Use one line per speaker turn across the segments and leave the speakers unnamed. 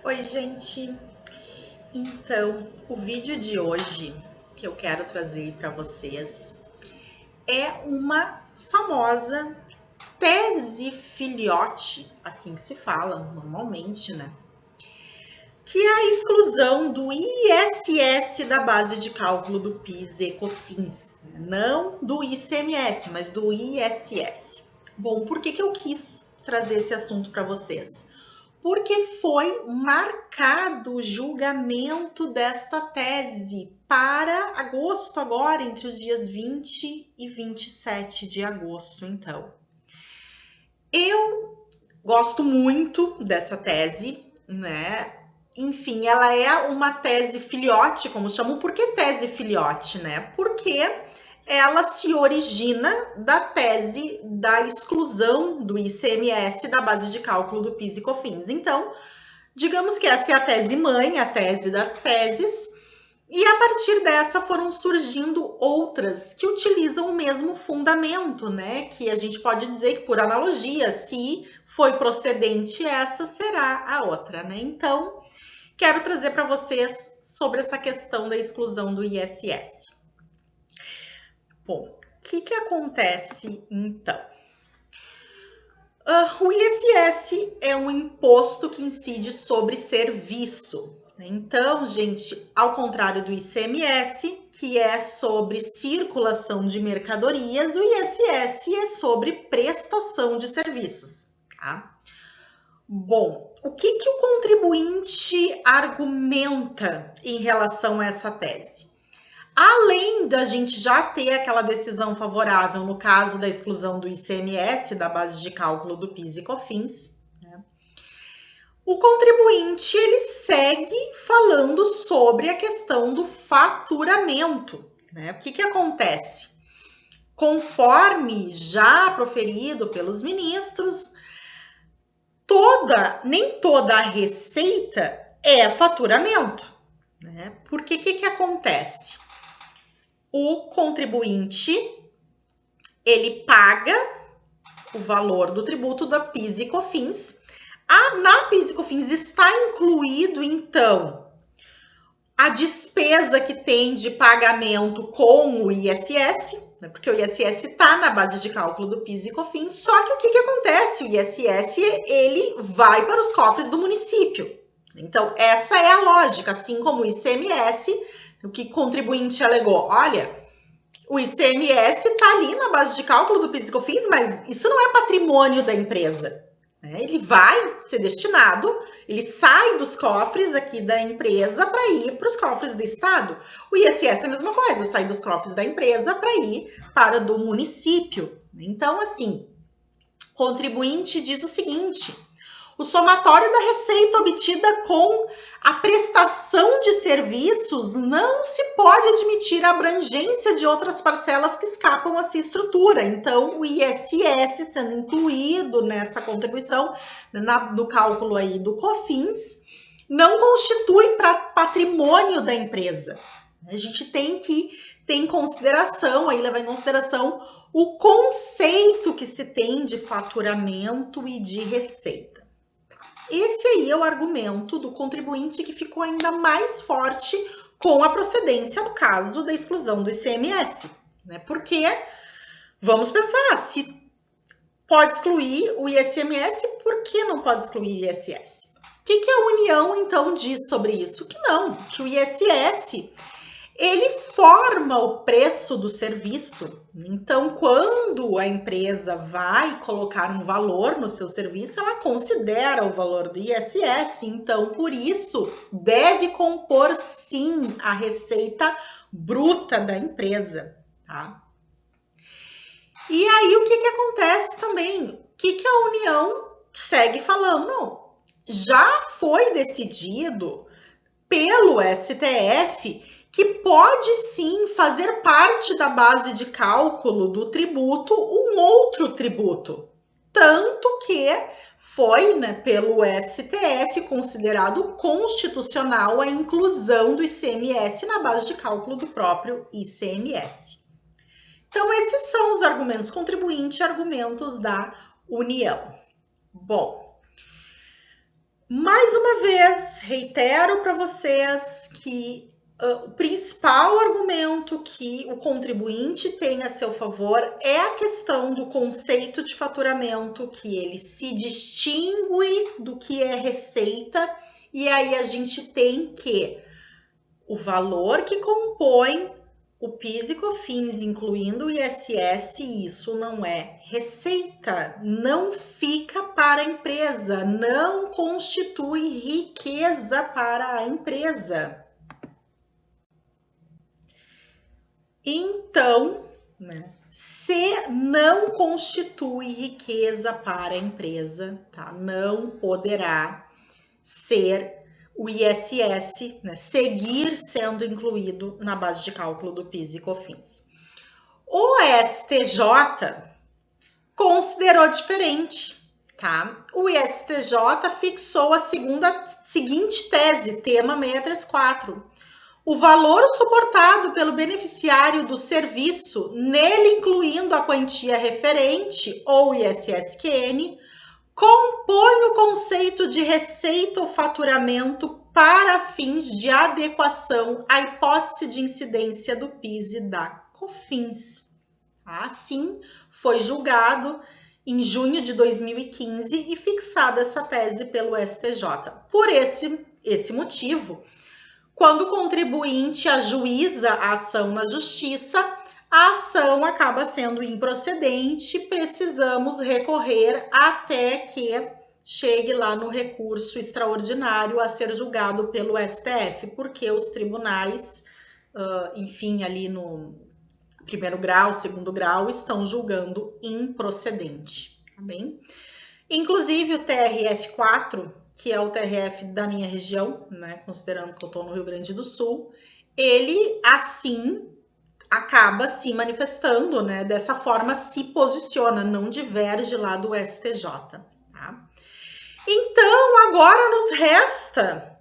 Oi, gente. Então, o vídeo de hoje que eu quero trazer para vocês é uma famosa tese filhote, assim que se fala normalmente, né? Que é a exclusão do ISS da base de cálculo do PIS e COFINS, não do ICMS, mas do ISS. Bom, por que eu quis trazer esse assunto para vocês? Porque foi marcado o julgamento desta tese para agosto, agora, entre os dias 20 e 27 de agosto. Então, eu gosto muito dessa tese, né? Enfim, ela é uma tese filhote, como chamam. Por que tese filhote, né? Porque ela se origina da tese da exclusão do ICMS da base de cálculo do PIS e COFINS. Então, digamos que essa é a tese mãe, a tese das teses, e a partir dessa foram surgindo outras que utilizam o mesmo fundamento, né? Que a gente pode dizer que, por analogia, se foi procedente essa, será a outra, né? Então, quero trazer para vocês sobre essa questão da exclusão do ISS. Bom, o que acontece então? O ISS é um imposto que incide sobre serviço. Então, gente, ao contrário do ICMS, que é sobre circulação de mercadorias, o ISS é sobre prestação de serviços, tá? Bom, o que o contribuinte argumenta em relação a essa tese? Além da gente já ter aquela decisão favorável no caso da exclusão do ICMS da base de cálculo do PIS e COFINS, né, o contribuinte ele segue falando sobre a questão do faturamento, né? O que acontece? Conforme já proferido pelos ministros, nem toda a receita é faturamento, né? Porque que acontece? O contribuinte, ele paga o valor do tributo da PIS e COFINS. Na PIS e COFINS está incluído, então, a despesa que tem de pagamento com o ISS, né, porque o ISS está na base de cálculo do PIS e COFINS, só que o que acontece? O ISS, ele vai para os cofres do município. Então, essa é a lógica, assim como o ICMS, o que o contribuinte alegou, olha, o ICMS está ali na base de cálculo do PIS e COFINS, mas isso não é patrimônio da empresa. Ele vai ser destinado, ele sai dos cofres aqui da empresa para ir para os cofres do Estado. O ISS é a mesma coisa, sai dos cofres da empresa para ir para do município. Então, assim, o contribuinte diz o seguinte: o somatório da receita obtida com a prestação de serviços não se pode admitir a abrangência de outras parcelas que escapam a essa estrutura. Então, o ISS sendo incluído nessa contribuição, do cálculo aí do COFINS, não constitui patrimônio da empresa. A gente tem que ter em consideração, aí levar em consideração o conceito que se tem de faturamento e de receita. Esse aí é o argumento do contribuinte que ficou ainda mais forte com a procedência no caso da exclusão do ICMS, né? Porque, vamos pensar, se pode excluir o ICMS, por que não pode excluir o ISS? O que a União, então, diz sobre isso? Que não, que o ISS ele forma o preço do serviço. Então, quando a empresa vai colocar um valor no seu serviço, ela considera o valor do ISS. Então, por isso, deve compor sim a receita bruta da empresa, tá? E aí, o que acontece também? O que a União segue falando? Não, já foi decidido pelo STF que pode sim fazer parte da base de cálculo do tributo um outro tributo. Tanto que foi, né, pelo STF considerado constitucional a inclusão do ICMS na base de cálculo do próprio ICMS. Então, esses são os argumentos contribuinte e argumentos da União. Bom, Mais uma vez, reitero para vocês que o principal argumento que o contribuinte tem a seu favor é a questão do conceito de faturamento, que ele se distingue do que é receita, e aí a gente tem que o valor que compõe o PIS e COFINS, incluindo o ISS, isso não é receita, não fica para a empresa, não constitui riqueza para a empresa. Então, né, se não constitui riqueza para a empresa, tá? Não poderá ser o ISS, né, seguir sendo incluído na base de cálculo do PIS e COFINS. O STJ considerou diferente, tá? O STJ fixou a seguinte tese, tema 634. O valor suportado pelo beneficiário do serviço, nele incluindo a quantia referente ou ISSQN, compõe o conceito de receita ou faturamento para fins de adequação à hipótese de incidência do PIS e da COFINS. Assim, foi julgado em junho de 2015 e fixada essa tese pelo STJ. Por esse motivo, quando o contribuinte ajuiza a ação na justiça, a ação acaba sendo improcedente, precisamos recorrer até que chegue lá no recurso extraordinário a ser julgado pelo STF, porque os tribunais, enfim, ali no primeiro grau, segundo grau, estão julgando improcedente, tá bem? Inclusive o TRF4, que é o TRF da minha região, né, considerando que eu estou no Rio Grande do Sul, ele assim acaba se manifestando, né? Dessa forma se posiciona, não diverge lá do STJ, tá? Então, agora nos resta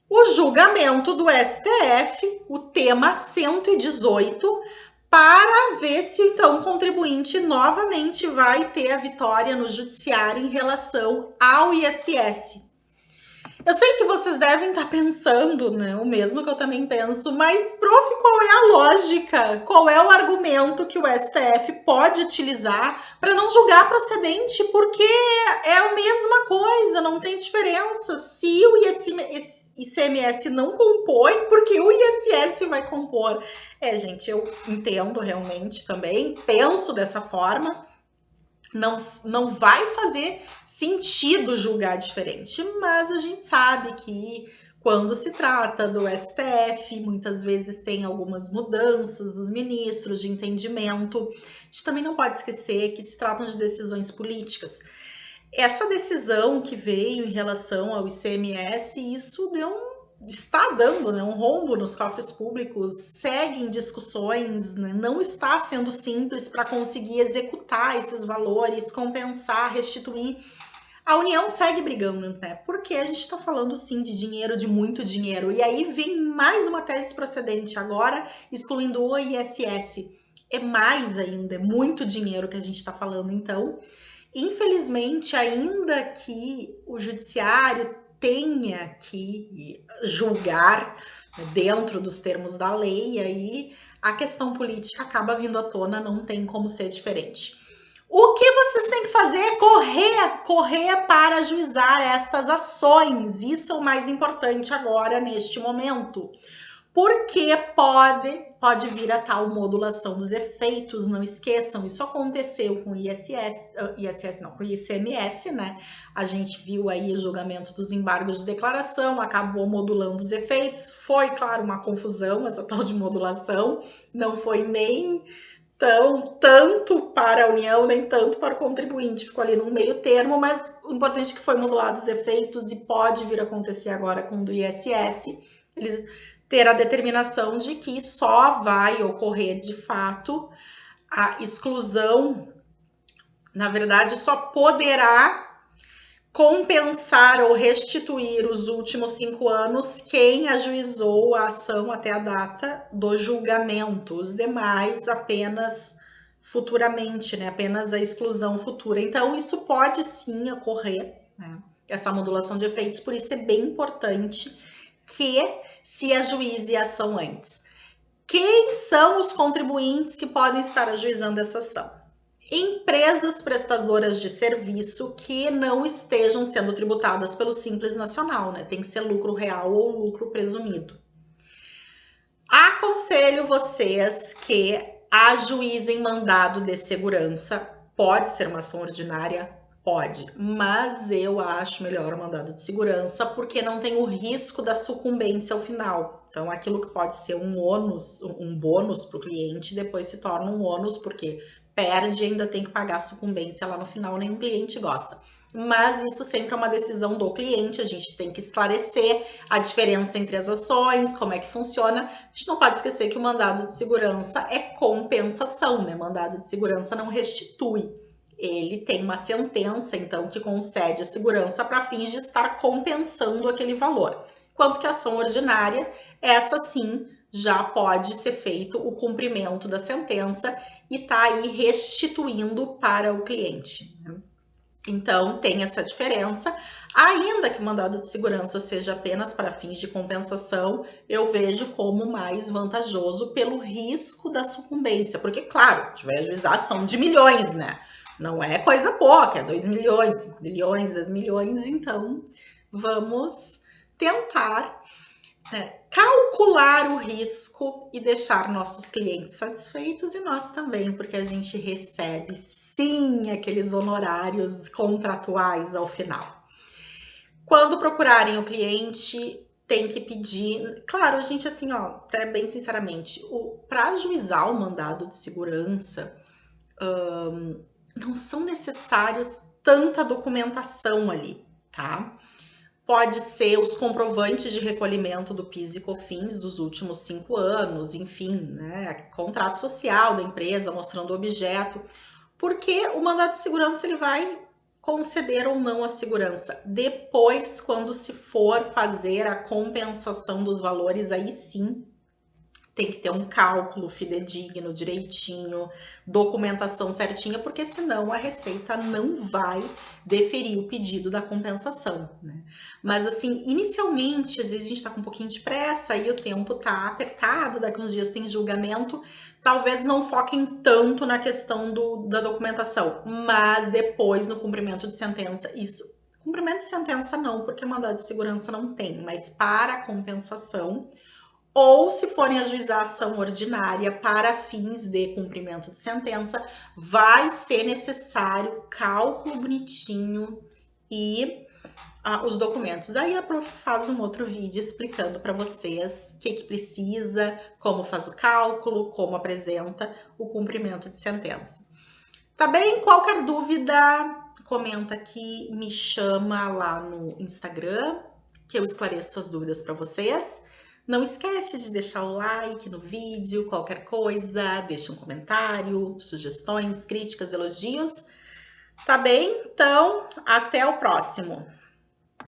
o julgamento do STF, o tema 118, para ver se então o contribuinte novamente vai ter a vitória no judiciário em relação ao ISS. Eu sei que vocês devem estar pensando, né, o mesmo que eu também penso, mas, prof, qual é a lógica? Qual é o argumento que o STF pode utilizar para não julgar procedente? Porque é a mesma coisa, não tem diferença. Se o ICMS não compõe, porque o ISS vai compor. Gente, eu entendo realmente também, penso dessa forma. Não vai fazer sentido julgar diferente, mas a gente sabe que quando se trata do STF, muitas vezes tem algumas mudanças dos ministros de entendimento. A gente também não pode esquecer que se tratam de decisões políticas. Essa decisão que veio em relação ao ICMS, isso está dando, né, um rombo nos cofres públicos, segue em discussões, né, não está sendo simples para conseguir executar esses valores, compensar, restituir. A União segue brigando, né? Porque a gente está falando sim de dinheiro, de muito dinheiro. E aí vem mais uma tese procedente agora, excluindo o ISS. É mais ainda, é muito dinheiro que a gente está falando. Então, infelizmente, ainda que o judiciário tenha que julgar dentro dos termos da lei, aí a questão política acaba vindo à tona, não tem como ser diferente. O que vocês têm que fazer é correr para ajuizar estas ações. Isso é o mais importante agora, neste momento. Porque pode vir a tal modulação dos efeitos, não esqueçam, isso aconteceu com o com o ICMS, né? A gente viu aí o julgamento dos embargos de declaração, acabou modulando os efeitos, foi, claro, uma confusão essa tal de modulação, não foi nem tanto para a União, nem tanto para o contribuinte, ficou ali no meio termo, mas o importante é que foi modulado os efeitos e pode vir a acontecer agora com o do ISS, eles ter a determinação de que só vai ocorrer de fato a exclusão, na verdade, só poderá compensar ou restituir os últimos 5 anos quem ajuizou a ação até a data do julgamento, os demais apenas futuramente, né? Apenas a exclusão futura. Então, isso pode sim ocorrer, né? essa modulação de efeitos, por isso é bem importante que se ajuize a ação antes. Quem são os contribuintes que podem estar ajuizando essa ação? Empresas prestadoras de serviço que não estejam sendo tributadas pelo Simples Nacional, né? Tem que ser lucro real ou lucro presumido. Aconselho vocês que ajuizem mandado de segurança. Pode ser uma ação ordinária? Pode, mas eu acho melhor o mandado de segurança porque não tem o risco da sucumbência ao final. Então, aquilo que pode ser um ônus, um bônus para o cliente, depois se torna um ônus porque perde e ainda tem que pagar a sucumbência lá no final, nenhum cliente gosta. Mas isso sempre é uma decisão do cliente, a gente tem que esclarecer a diferença entre as ações, como é que funciona. A gente não pode esquecer que o mandado de segurança é compensação, né? Mandado de segurança não restitui. Ele tem uma sentença, então, que concede a segurança para fins de estar compensando aquele valor. Quanto que a ação ordinária, essa sim, já pode ser feito o cumprimento da sentença e tá aí restituindo para o cliente, né? Então, tem essa diferença. Ainda que o mandado de segurança seja apenas para fins de compensação, eu vejo como mais vantajoso pelo risco da sucumbência. Porque, claro, a gente vai ajuizar ação de milhões, né? Não é coisa pouca, é 2 milhões, 5 milhões, 10 milhões. Então, vamos tentar calcular o risco e deixar nossos clientes satisfeitos e nós também, porque a gente recebe sim aqueles honorários contratuais ao final. Quando procurarem o cliente, tem que pedir, claro, gente, assim, ó, até bem sinceramente, para ajuizar o mandado de segurança, não são necessários tanta documentação ali, tá? Pode ser os comprovantes de recolhimento do PIS e COFINS dos últimos 5 anos, enfim, né? Contrato social da empresa mostrando o objeto, porque o mandado de segurança ele vai conceder ou não a segurança. Depois, quando se for fazer a compensação dos valores, aí sim tem que ter um cálculo fidedigno, direitinho, documentação certinha, porque senão a Receita não vai deferir o pedido da compensação, né? Mas assim, inicialmente, às vezes a gente tá com um pouquinho de pressa e o tempo tá apertado, daqui uns dias tem julgamento, talvez não foquem tanto na questão da documentação, mas depois no cumprimento de sentença, isso. Cumprimento de sentença não, porque mandado de segurança não tem, mas para a compensação, ou se forem ajuizar ação ordinária para fins de cumprimento de sentença, vai ser necessário cálculo bonitinho e os documentos. Daí a prof faz um outro vídeo explicando para vocês o que precisa, como faz o cálculo, como apresenta o cumprimento de sentença. Tá bem? Qualquer dúvida, comenta aqui, me chama lá no Instagram, que eu esclareço as dúvidas para vocês. Não esquece de deixar o like no vídeo, qualquer coisa, deixa um comentário, sugestões, críticas, elogios. Tá bem? Então, até o próximo!